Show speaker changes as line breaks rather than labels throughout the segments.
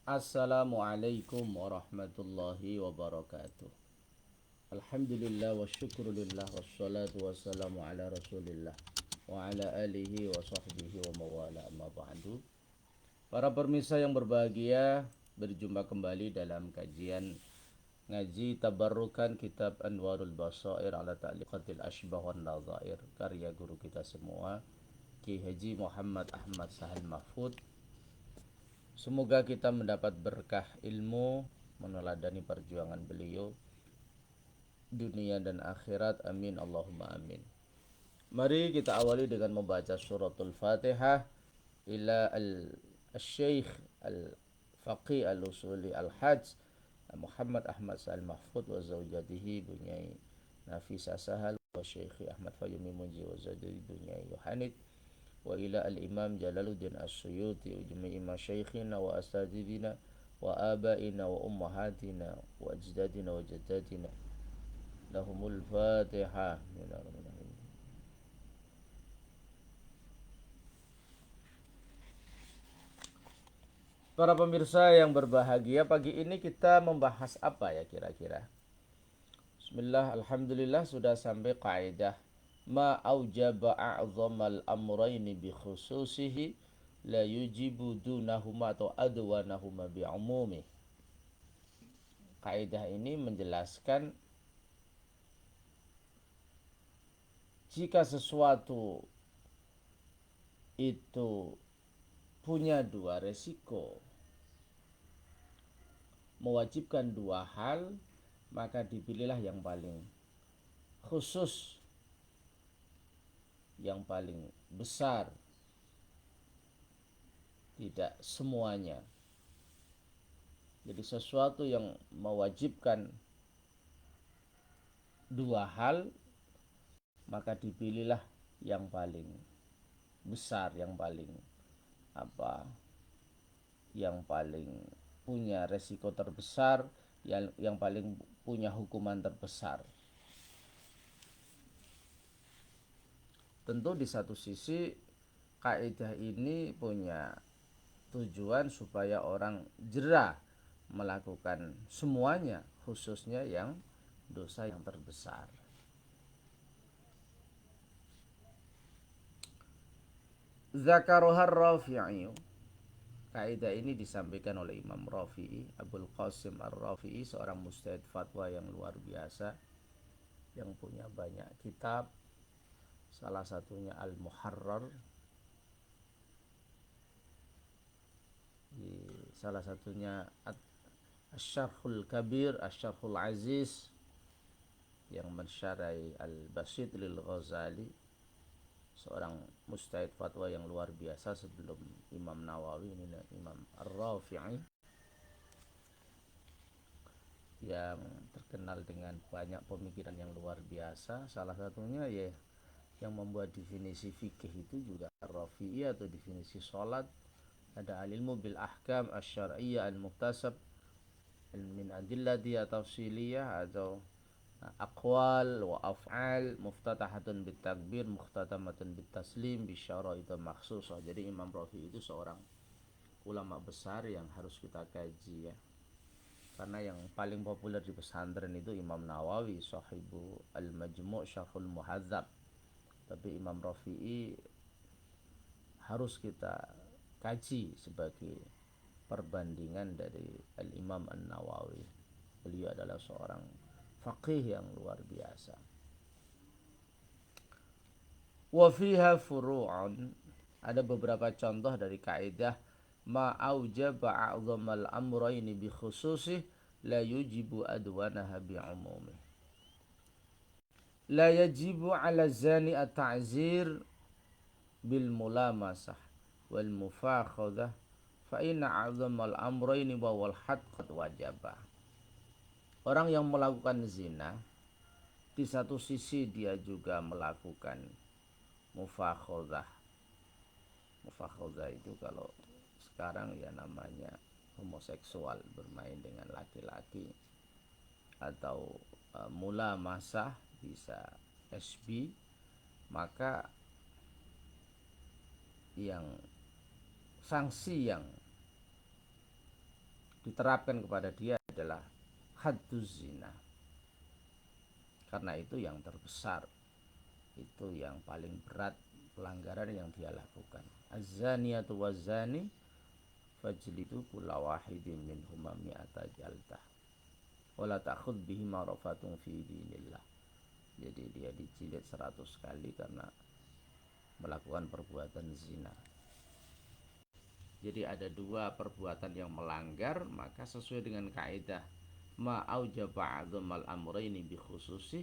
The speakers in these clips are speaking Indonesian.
Assalamualaikum warahmatullahi wabarakatuh. Alhamdulillah wa syukrulillah wassalatu wassalamu ala rasulillah wa ala alihi wa sahbihi wa mawala amma ba'du. Para pemirsa yang berbahagia, berjumpa kembali dalam kajian ngaji tabarrukan kitab Anwarul Basair ala Ta'liqatil Ashbah wan Nadhair karya guru kita semua Ki Haji Muhammad Ahmad Sahal Mahfud. Semoga kita mendapat berkah ilmu, meneladani perjuangan beliau dunia dan akhirat. Amin Allahumma amin. Mari kita awali dengan membaca suratul Fatihah ila al-Syekh al-Faqih al-Usuli al-Hajj Muhammad Ahmad Sahal Mahfud wa zawjatihi Bunyai Nafisa Sahal wa Syekhi Ahmad Fayumi Munji wa zawjatihi Bunyai Yohanit wa ila al-Imam Jalaluddin As-Suyuti wa jami'i masyaikhina wa asatidina wa abaina wa ummahatina wa ajdadina wa jaddatina lahumul Fatihah. Para pemirsa yang berbahagia, pagi ini kita membahas apa ya kira-kira? Bismillah, alhamdulillah sudah sampai kaidah ma aujaba a'zamal amrayni bi khususihi la yujibu dunahuma atau adwanahuma bi umumi. Kaidah ini menjelaskan jika sesuatu itu punya dua resiko, mewajibkan dua hal, maka dipilihlah yang paling khusus, yang paling besar, tidak semuanya. Jadi sesuatu yang mewajibkan dua hal, maka dipilihlah yang paling besar, yang paling yang paling punya resiko terbesar, yang paling punya hukuman terbesar. Tentu di satu sisi kaidah ini punya tujuan supaya orang jera melakukan semuanya, khususnya yang dosa yang terbesar. Zakarohar Rafi'i. Kaidah ini disampaikan oleh Imam Rafi'i, Abul Qasim Ar-Rafi'i, seorang mujtahid fatwa yang luar biasa, yang punya banyak kitab, salah satunya Al-Muharrar, salah satunya Asy-Syarhul Kabir, Asy-Syarhul Aziz, yang mensyarahi Al-Basit lil Ghazali, seorang mujtahid fatwa yang luar biasa sebelum Imam Nawawi. Ini Imam Ar-Rafi'i yang terkenal dengan banyak pemikiran yang luar biasa. Salah satunya ya yang membuat definisi fikih itu juga Ar-Rafi'i, atau definisi sholat. Ada al-ilmu bil ahkam asy-syar'iyyah al-muktasab min adillatiyah tafsiliyah, atau aqwal wa af'al muftatahatun bit takbir mukhtatamatun bit taslim bisyara itu makhsusah. Jadi Imam Rafi'i itu seorang ulama besar yang harus kita kaji ya, karena yang paling populer di pesantren itu Imam Nawawi, sahibu al-Majmu' Syarhul Muhadzab, tapi Imam Rafi'i harus kita kaji sebagai perbandingan dari Al-Imam An-Nawawi. Beliau adalah seorang faqih yang luar biasa. Wa fiha furu'un, ada beberapa contoh dari kaidah ma aujaba a'zamal amrayni bi khususih la yujibu adwanaha bi umumi. La yajibu 'ala zani at-ta'zir bil mulamasah wal mufakhadah fa inna a'zamal amrayni wa wal hadd qad wajaba. Orang yang melakukan zina, di satu sisi dia juga melakukan mufakhadah. Mufakhadah itu kalau sekarang ya namanya homoseksual, bermain dengan laki-laki, atau mulamasah, bisa SB. Maka yang sanksi yang diterapkan kepada dia adalah hadduz zina, karena itu yang terbesar, itu yang paling berat pelanggaran yang dia lakukan. Az-zaniyatu waz-zani fajlidu kulla wahidin minhuma mi'ata jaldah wala ta'khudh bihima rafatun fi dinillah. Jadi dia dijilid 100 kali karena melakukan perbuatan zina. Jadi ada dua perbuatan yang melanggar, maka sesuai dengan kaidah ma aujaba a'dhamal amrayni bi khususi,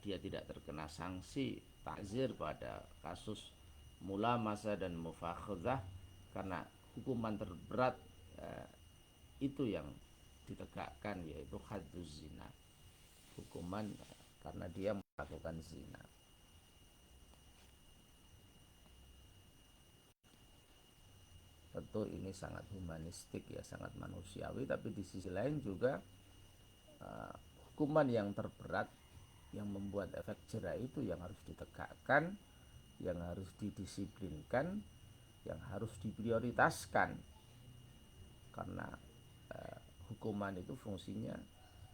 dia tidak terkena sanksi takzir pada kasus mulamasa dan mufakhadzah, karena hukuman terberat itu yang ditegakkan, yaitu hadduz zina, hukuman karena dia melakukan zina. Tentu ini sangat humanistik ya, sangat manusiawi, tapi di sisi lain juga hukuman yang terberat yang membuat efek jera itu yang harus ditegakkan, yang harus didisiplinkan, yang harus diprioritaskan, karena hukuman itu fungsinya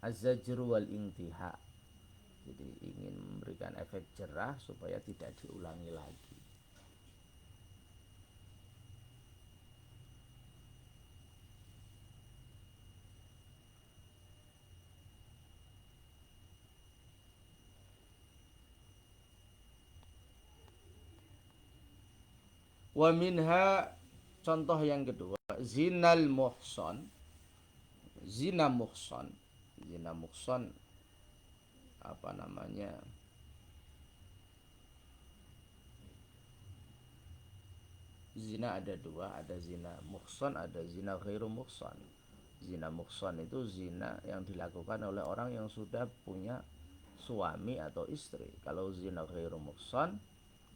az-zajru wal intiha, jadi ingin memberikan efek jerah supaya tidak diulangi lagi. Wa minha, contoh yang kedua, zinal muhson, zina muhson. Zina muhson apa namanya? Zina ada dua, ada zina muhson, ada zina ghairu muhson. Zina muhson itu zina yang dilakukan oleh orang yang sudah punya suami atau istri. Kalau zina ghairu muhson,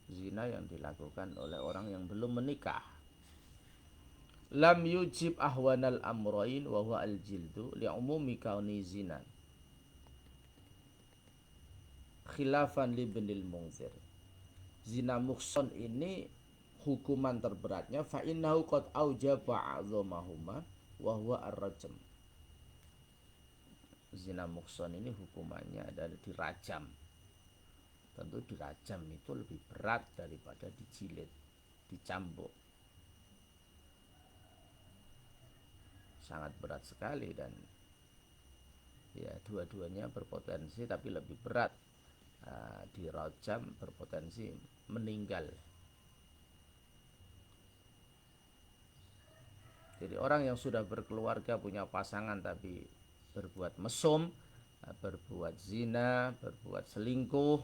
zina yang dilakukan oleh orang yang belum menikah. Lam yujib ahwanal amrain wa huwa al-jildu li'umumi kauni zina, khilafan li ibnil Munzir. Zina muhson ini hukuman terberatnya fa innahu qad aujaba a'dhamahuma wa huwa ar-rajm. Zina muhson ini hukumannya adalah dirajam. Tentu dirajam itu lebih berat daripada dijilid, dicambuk. Sangat berat sekali, dan ya dua-duanya berpotensi, tapi lebih berat. Dirajam berpotensi meninggal. Jadi orang yang sudah berkeluarga, punya pasangan, tapi berbuat mesum, berbuat zina, berbuat selingkuh,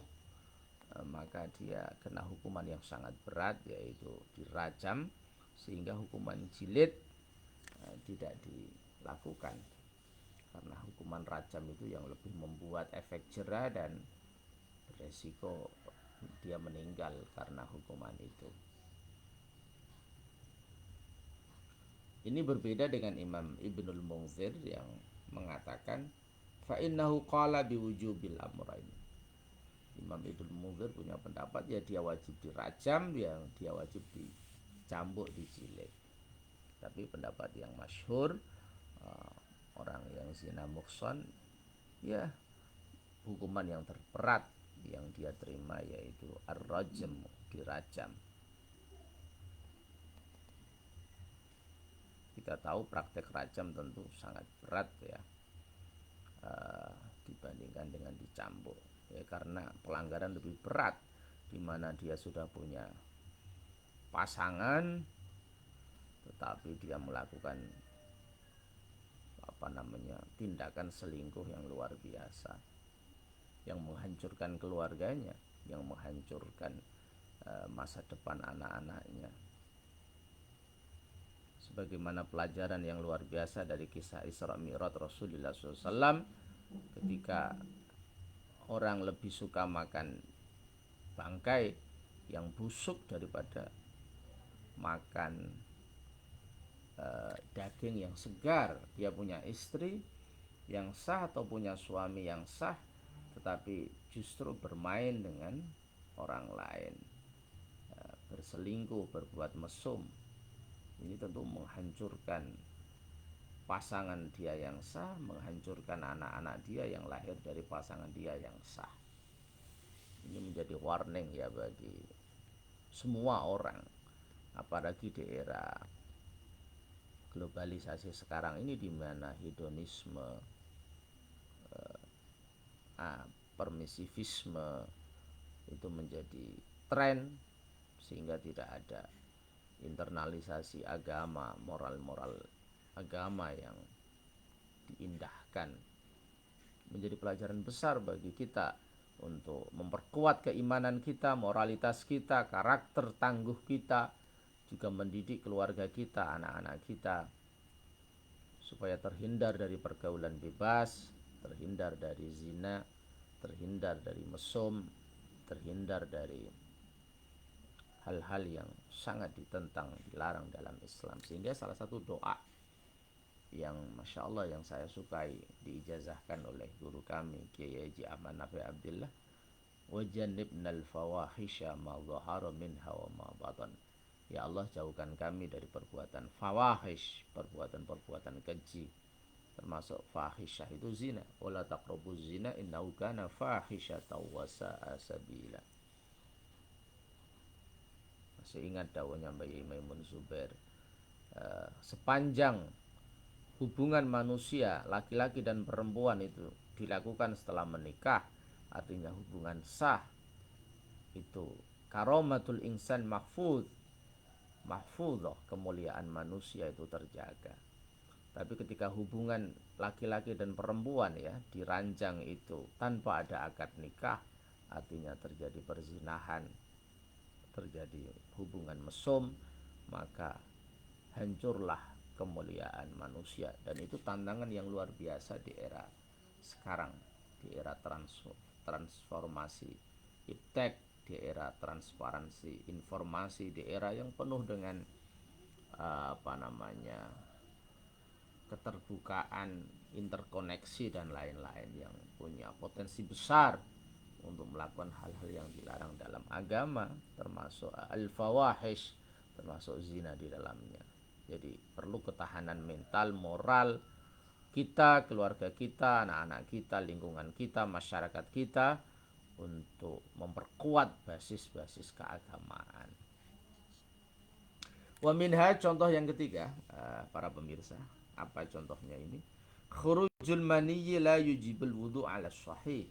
maka dia kena hukuman yang sangat berat, yaitu dirajam, sehingga hukuman jilid tidak dilakukan, karena hukuman rajam itu yang lebih membuat efek jera dan beresiko dia meninggal karena hukuman itu. Ini berbeda dengan Imam Ibnul Munzir yang mengatakan fa innahu qala biwujubil amrain. Imam Ibnul Munzir punya pendapat ya dia wajib dirajam, yang dia wajib dicambuk, dijilid. Tapi pendapat yang masyhur, orang yang zina muhsan, ya hukuman yang terberat yang dia terima yaitu ar-rajm, dirajam. Kita tahu praktek rajam tentu sangat berat ya, dibandingkan dengan dicambuk ya, karena pelanggaran lebih berat, di mana dia sudah punya pasangan tetapi dia melakukan tindakan selingkuh yang luar biasa, yang menghancurkan keluarganya, yang menghancurkan masa depan anak-anaknya. Sebagaimana pelajaran yang luar biasa dari kisah Isra Mi'raj Rasulullah SAW, ketika orang lebih suka makan bangkai yang busuk daripada makan daging yang segar. Dia punya istri yang sah atau punya suami yang sah, tetapi justru bermain dengan orang lain, berselingkuh, berbuat mesum. Ini tentu menghancurkan pasangan dia yang sah, menghancurkan anak-anak dia yang lahir dari pasangan dia yang sah. Ini menjadi warning ya bagi semua orang, apalagi di era globalisasi sekarang ini, di mana hedonisme, permisivisme itu menjadi tren, sehingga tidak ada internalisasi agama, moral-moral agama yang diindahkan. Menjadi pelajaran besar bagi kita untuk memperkuat keimanan kita, moralitas kita, karakter tangguh kita, juga mendidik keluarga kita, anak-anak kita, supaya terhindar dari pergaulan bebas, terhindar dari zina, terhindar dari mesum, terhindar dari hal-hal yang sangat ditentang, dilarang dalam Islam. Sehingga salah satu doa yang Masya Allah yang saya sukai, diijazahkan oleh guru kami Kiai Haji Ahmad Nafi Abdillah, wajannibnal fawahisha ma dhahara minha wa ma batan. Ya Allah, jauhkan kami dari perbuatan fawahish, perbuatan-perbuatan keji, termasuk fahisyah itu zina. Wala taqrabuz zina innahu kana fahisyatan wa sa'a sabila. Masih ingat dawuhnya Mbak Maimun Zubair, sepanjang hubungan manusia laki-laki dan perempuan itu dilakukan setelah menikah, artinya hubungan sah, itu karomatul insan mahfudhah, kemuliaan manusia itu terjaga. Tapi ketika hubungan laki-laki dan perempuan ya dirancang itu tanpa ada akad nikah, artinya terjadi perzinahan, terjadi hubungan mesum, maka hancurlah kemuliaan manusia. Dan itu tantangan yang luar biasa di era sekarang, di era transformasi iptek, di era transparansi informasi, di era yang penuh dengan keterbukaan, interkoneksi dan lain-lain, yang punya potensi besar untuk melakukan hal-hal yang dilarang dalam agama, termasuk al-fawahish, termasuk zina di dalamnya. Jadi perlu ketahanan mental, moral kita, keluarga kita, anak-anak kita, lingkungan kita, masyarakat kita, untuk memperkuat basis-basis keagamaan. Wa minha, contoh yang ketiga, para pemirsa, apa contohnya ini? Khurujul maniyyi la yujibul wudu' ala sahih.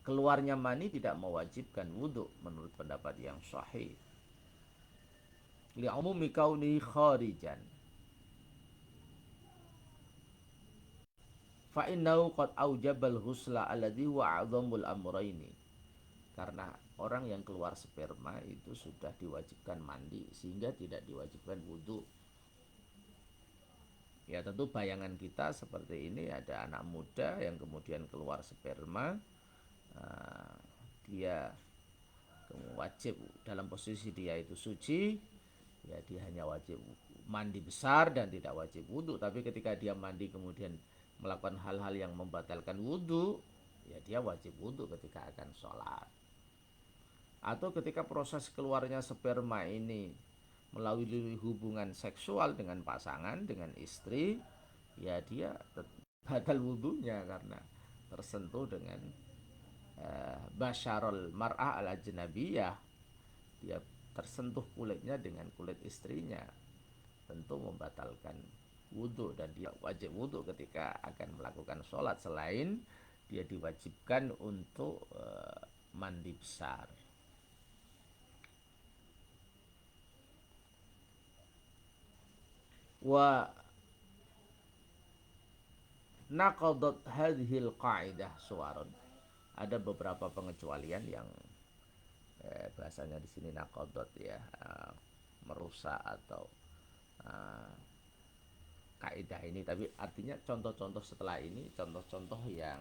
Keluarnya mani tidak mewajibkan wudu menurut pendapat yang sahih. Li'umumi kauni kharijan. Fa innahu qad aujabal ghusla alladhi huwa a'dhamul amrayni. Karena orang yang keluar sperma itu sudah diwajibkan mandi, sehingga tidak diwajibkan wudu. Ya tentu bayangan kita seperti ini, ada anak muda yang kemudian keluar sperma, dia wajib dalam posisi dia itu suci, ya dia hanya wajib mandi besar dan tidak wajib wudu. Tapi ketika dia mandi kemudian melakukan hal-hal yang membatalkan wudu, ya dia wajib wudu ketika akan sholat. Atau ketika proses keluarnya sperma ini melalui hubungan seksual dengan pasangan, dengan istri, ya dia batal wudunya karena tersentuh dengan basyarul mar'ah al ajnabiyah, dia tersentuh kulitnya dengan kulit istrinya, tentu membatalkan wudu, dan dia wajib wudu ketika akan melakukan sholat, selain dia diwajibkan untuk mandi besar. Wa naqadat hadhil qa'idah suwarun. Ada beberapa pengecualian yang bahasanya di sini naqadat ya, merusak atau kaidah ini, tapi artinya contoh-contoh setelah ini, contoh-contoh yang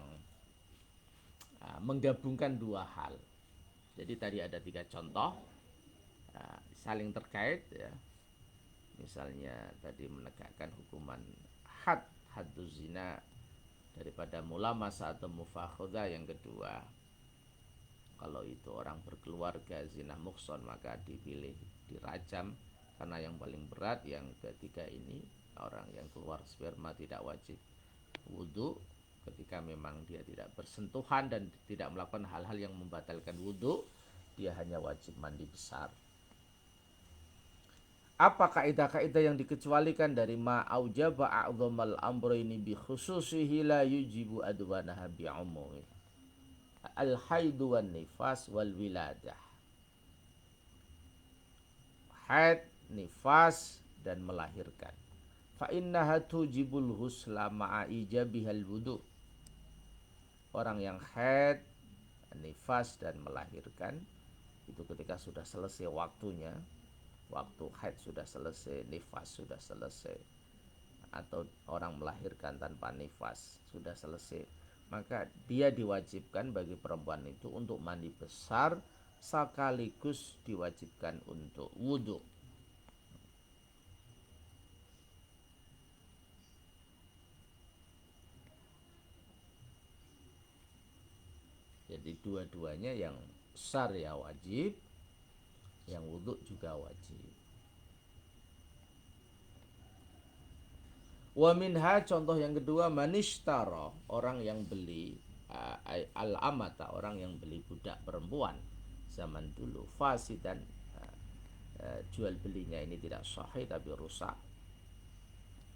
menggabungkan dua hal. Jadi tadi ada 3 contoh saling terkait ya. Misalnya tadi menegakkan hukuman hadduz zina daripada mulamasa atau mufakhodah. Yang kedua, kalau itu orang berkeluarga zina muhson maka dipilih dirajam karena yang paling berat. Yang ketiga ini Orang yang keluar sperma tidak wajib wudhu ketika memang dia tidak bersentuhan dan tidak melakukan hal-hal yang membatalkan wudhu, dia hanya wajib mandi besar. Apa kaidah-kaidah yang dikecualikan dari ma aujaba a'dhamal amrayni bi khususihi la yujibu adwanaha bi umumi? Al haidu wan nifas wal wiladah. Haid, nifas dan melahirkan. Fa innaha tujibul husla ma'a ijabihal wudu. Orang yang haid, nifas dan melahirkan itu ketika sudah selesai waktunya, waktu haid sudah selesai, nifas sudah selesai, atau orang melahirkan tanpa nifas sudah selesai, maka dia diwajibkan bagi perempuan itu untuk mandi besar sekaligus diwajibkan untuk wudhu. Jadi dua-duanya yang besar ya wajib, yang wudhu juga wajib. Wa minha, contoh yang kedua, manishtara, orang yang beli al-amata, orang yang beli budak perempuan zaman dulu, fasidan, jual belinya ini tidak sahih tapi rusak.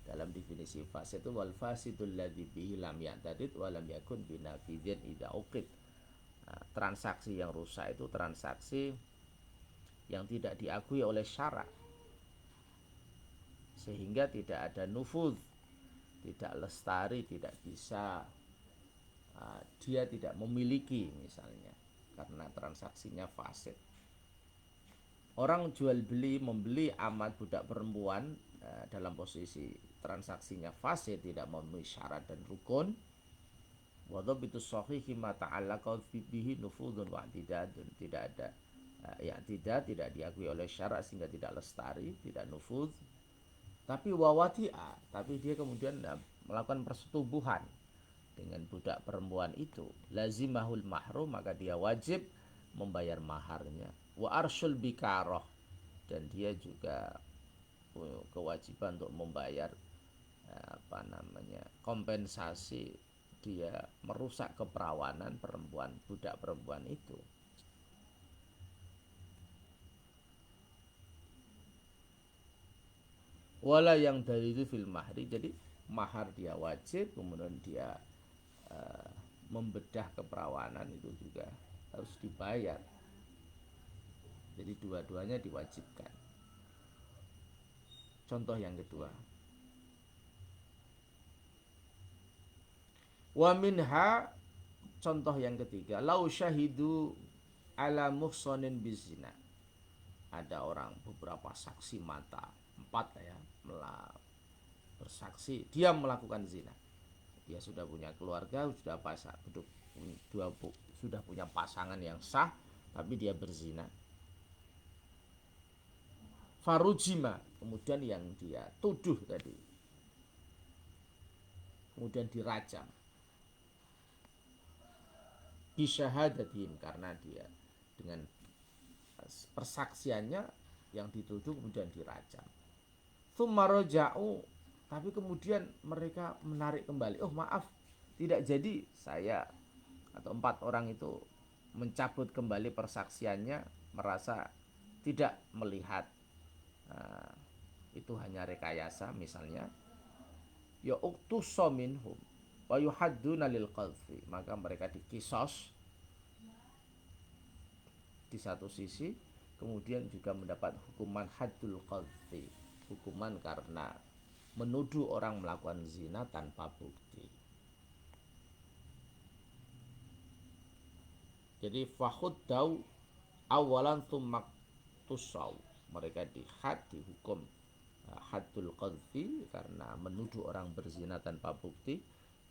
Dalam definisi fasid itu wal fasidul ladzi bihi lam ya'tadid wa lam yakun binafidhin idza uqid. Transaksi yang rusak itu transaksi yang tidak diakui oleh syarak, sehingga tidak ada nufud, tidak lestari, tidak bisa, dia tidak memiliki misalnya karena transaksinya fasid. Orang jual beli membeli amat budak perempuan dalam posisi transaksinya fasid, tidak memenuhi syarat dan rukun. Wadhabitu shahihi ma ta'allaqa bihi nufudun wa i'tidadun, tidak ada tidak diakui oleh syarak sehingga tidak lestari, tidak nufud. Tapi wawati'a, tapi dia kemudian melakukan persetubuhan dengan budak perempuan itu, lazimahul mahrum, maka dia wajib membayar maharnya. Wa arsyul bikaroh, dan dia juga kewajiban untuk membayar kompensasi dia merusak keperawanan perempuan, budak perempuan itu. Wala yang dari itu fil mahri, jadi mahar dia wajib, kemudian dia membedah keperawanan itu juga harus dibayar. Jadi dua-duanya diwajibkan. Contoh yang kedua, wa minha, contoh yang ketiga, lau syahidu ala muhsonin bizina. Ada orang, beberapa saksi mata, 4 ya, bersaksi dia melakukan zina. Dia sudah punya keluarga, sudah punya pasangan yang sah, tapi dia berzina. Farujima, kemudian yang dia tuduh tadi, kemudian dirajam. Bisyahadatin, karena dia dengan persaksiannya yang dituduh kemudian dirajam. Tsummaroja'u, tapi kemudian mereka menarik kembali. Oh maaf, tidak jadi, saya atau 4 orang itu mencabut kembali persaksiannya, merasa tidak melihat itu hanya rekayasa misalnya. Ya uktusa minhum wa yuhadduna lil qadfi, maka mereka dikisos di satu sisi, kemudian juga mendapat hukuman haddul qadfi, hukuman karena menuduh orang melakukan zina tanpa bukti. Jadi fahuddau awalan tsumma tusau, mereka dihukum haddul qadfi karena menuduh orang berzina tanpa bukti.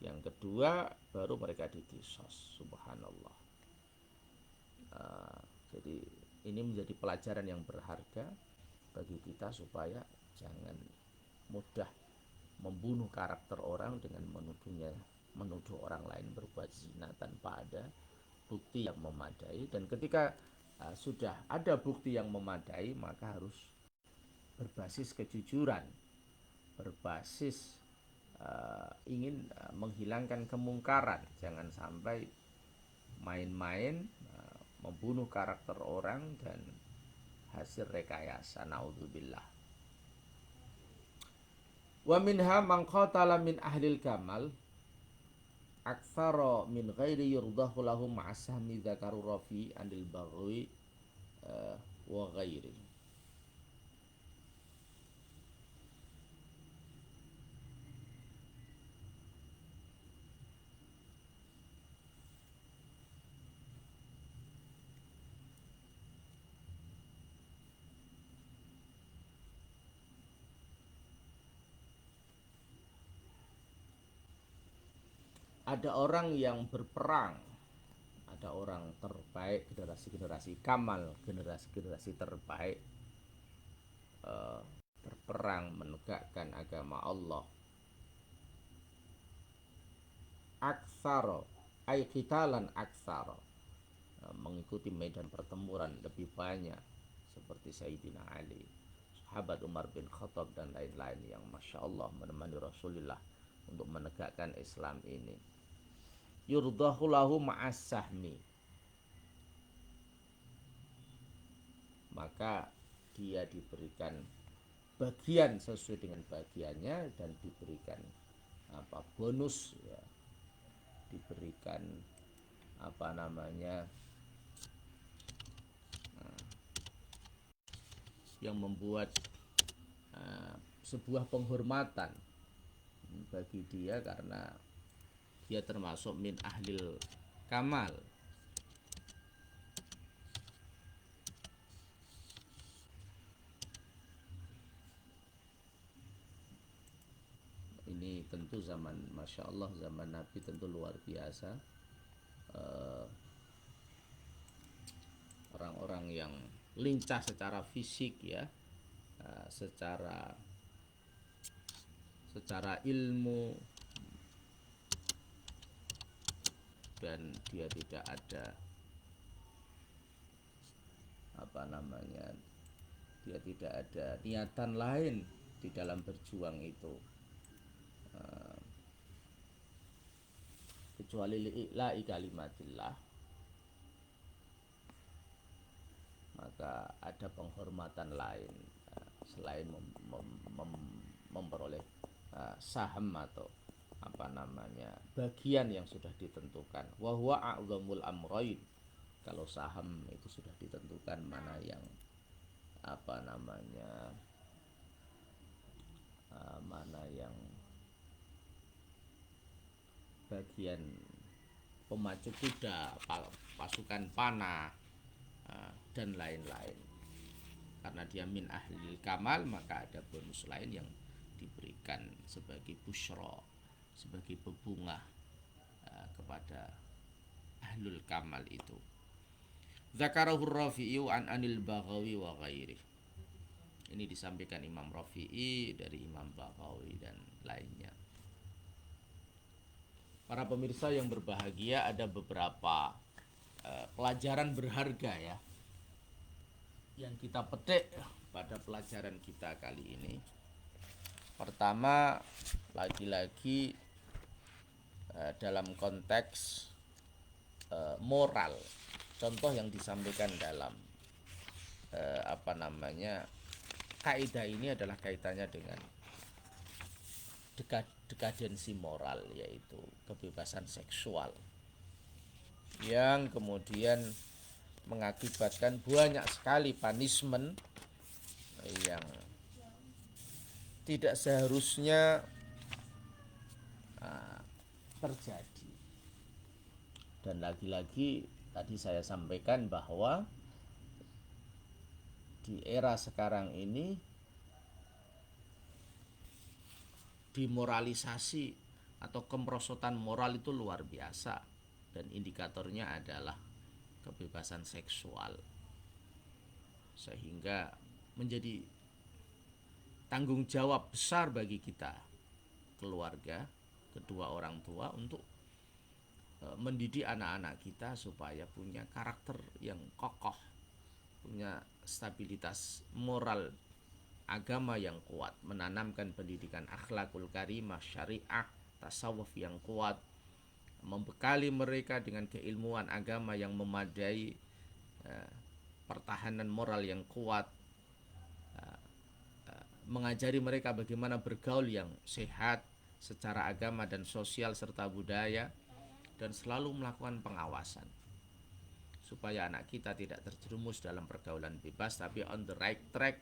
Yang kedua baru mereka dikisos. Subhanallah. Jadi ini menjadi pelajaran yang berharga bagi kita supaya jangan mudah membunuh karakter orang dengan menuduh orang lain berbuat zina tanpa ada bukti yang memadai. Dan ketika sudah ada bukti yang memadai, maka harus berbasis kejujuran. berbasis ingin menghilangkan kemungkaran. Jangan sampai main-main membunuh karakter orang dan hasil rekayasa, naudzubillah. Wa minha man qatala min ahlil kamal aktsara min ghairi yurdahu lahum ma'asahmi dzakaru rafi anil baghawi wa ghairi. Ada orang yang berperang, ada orang terbaik, generasi-generasi kamal, generasi-generasi terbaik, berperang menegakkan agama Allah. Aksaro, ay qitalan aksaro, mengikuti medan pertempuran lebih banyak, seperti Sayyidina Ali, sahabat Umar bin Khattab dan lain-lain yang Masya Allah menemani Rasulullah untuk menegakkan Islam ini. Yurdahu lahu ma'as sahmi, maka dia diberikan bagian sesuai dengan bagiannya dan diberikan bonus ya, diberikan yang membuat sebuah penghormatan bagi dia karena dia termasuk min ahlil kamal. Ini tentu zaman, Masya Allah, zaman Nabi tentu luar biasa. Orang-orang yang lincah secara fisik ya, secara ilmu, dan dia tidak ada dia tidak ada niatan lain di dalam berjuang itu kecuali li'ila'i kalimatillah, maka ada penghormatan lain selain memperoleh saham atau bagian yang sudah ditentukan. Wa huwa a'zamul amrain, kalau saham itu sudah ditentukan mana yang mana yang bagian pemacu kuda, pasukan panah dan lain-lain. Karena dia min ahlil kamal, maka ada bonus lain yang diberikan sebagai busyra, sebagai bebungah kepada ahlul kamal itu. Zakarahur Rafi'i an anil Baghawi wa ghairi. Ini disampaikan Imam Rafi'i dari Imam Baghawi dan lainnya. Para pemirsa yang berbahagia, ada beberapa pelajaran berharga ya yang kita petik pada pelajaran kita kali ini. Pertama, lagi-lagi dalam konteks moral, contoh yang disampaikan dalam kaidah ini adalah kaitannya dengan dekadensi moral, yaitu kebebasan seksual yang kemudian mengakibatkan banyak sekali punishment yang tidak seharusnya terjadi. Dan lagi-lagi tadi saya sampaikan bahwa di era sekarang ini demoralisasi atau kemerosotan moral itu luar biasa, dan indikatornya adalah kebebasan seksual, sehingga menjadi tanggung jawab besar bagi kita, keluarga, kedua orang tua, untuk mendidik anak-anak kita supaya punya karakter yang kokoh, punya stabilitas moral agama yang kuat, menanamkan pendidikan akhlakul karimah, syariah, tasawuf yang kuat, membekali mereka dengan keilmuan agama yang memadai, pertahanan moral yang kuat, mengajari mereka bagaimana bergaul yang sehat secara agama dan sosial serta budaya, dan selalu melakukan pengawasan supaya anak kita tidak terjerumus dalam pergaulan bebas, tapi on the right track,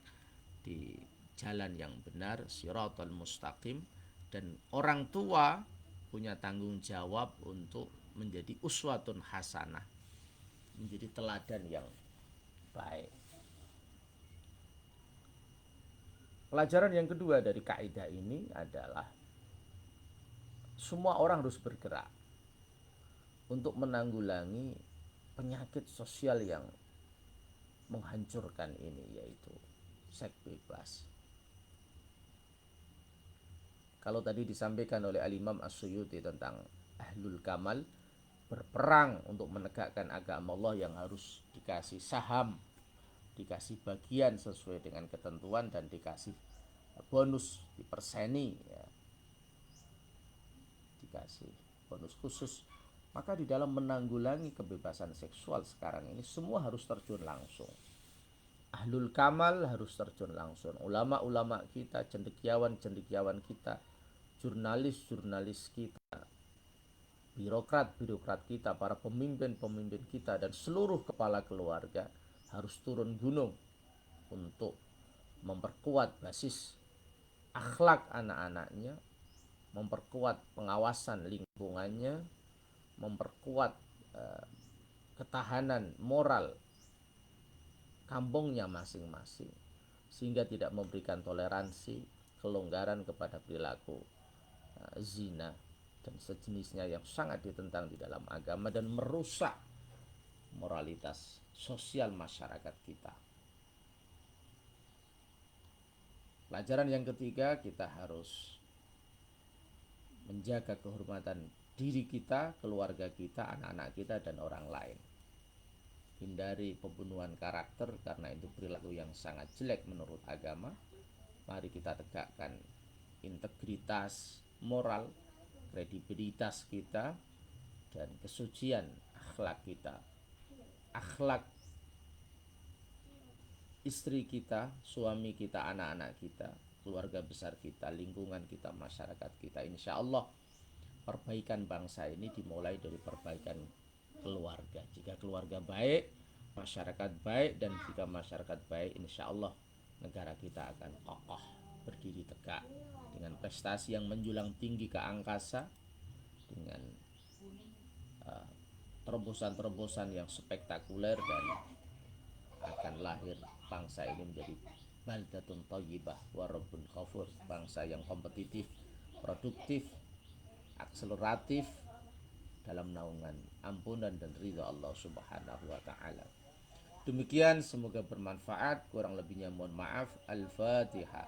di jalan yang benar, siratal mustaqim. Dan orang tua punya tanggung jawab untuk menjadi uswatun hasanah, menjadi teladan yang baik. Pelajaran yang kedua dari kaidah ini adalah semua orang harus bergerak untuk menanggulangi penyakit sosial yang menghancurkan ini, yaitu seks bebas. Kalau tadi disampaikan oleh Al-Imam As-Suyuti tentang ahlul kamal, berperang untuk menegakkan agama Allah yang harus dikasih saham, dikasih bagian sesuai dengan ketentuan, dan dikasih bonus, diperseni, ya, dikasih bonus khusus. Maka di dalam menanggulangi kebebasan seksual sekarang ini semua harus terjun langsung. Ahlul kamal harus terjun langsung, ulama-ulama kita, cendekiawan-cendekiawan kita, jurnalis-jurnalis kita, birokrat-birokrat kita, para pemimpin-pemimpin kita, dan seluruh kepala keluarga harus turun gunung untuk memperkuat basis akhlak anak-anaknya, memperkuat pengawasan lingkungannya, memperkuat ketahanan moral kampungnya masing-masing, sehingga tidak memberikan toleransi, kelonggaran kepada perilaku zina dan sejenisnya yang sangat ditentang di dalam agama dan merusak moralitas sosial masyarakat kita. Pelajaran yang ketiga, kita harus menjaga kehormatan diri kita, keluarga kita, anak-anak kita, dan orang lain. Hindari pembunuhan karakter karena itu perilaku yang sangat jelek menurut agama. Mari kita tegakkan integritas moral, kredibilitas kita, dan kesucian akhlak kita. Akhlak istri kita, suami kita, anak-anak kita, keluarga besar kita, lingkungan kita, masyarakat kita. Insya Allah perbaikan bangsa ini dimulai dari perbaikan keluarga. Jika keluarga baik, masyarakat baik, dan jika masyarakat baik, insya Allah negara kita akan kokoh, berdiri tegak, dengan prestasi yang menjulang tinggi ke angkasa, dengan terobosan-terobosan yang spektakuler, dan akan lahir bangsa ini menjadi baldatun thayyibah wa rabbun ghafur, bangsa yang kompetitif, produktif, akseleratif dalam naungan ampunan dan ridha Allah Subhanahu wa taala. Demikian, semoga bermanfaat. Kurang lebihnya mohon maaf. Al-Fatihah.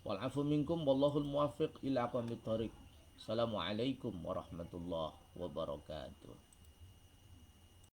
Wal afu minkum wallahul muwaffiq ila aqwamit thoriq. Assalamualaikum warahmatullahi wabarakatuh.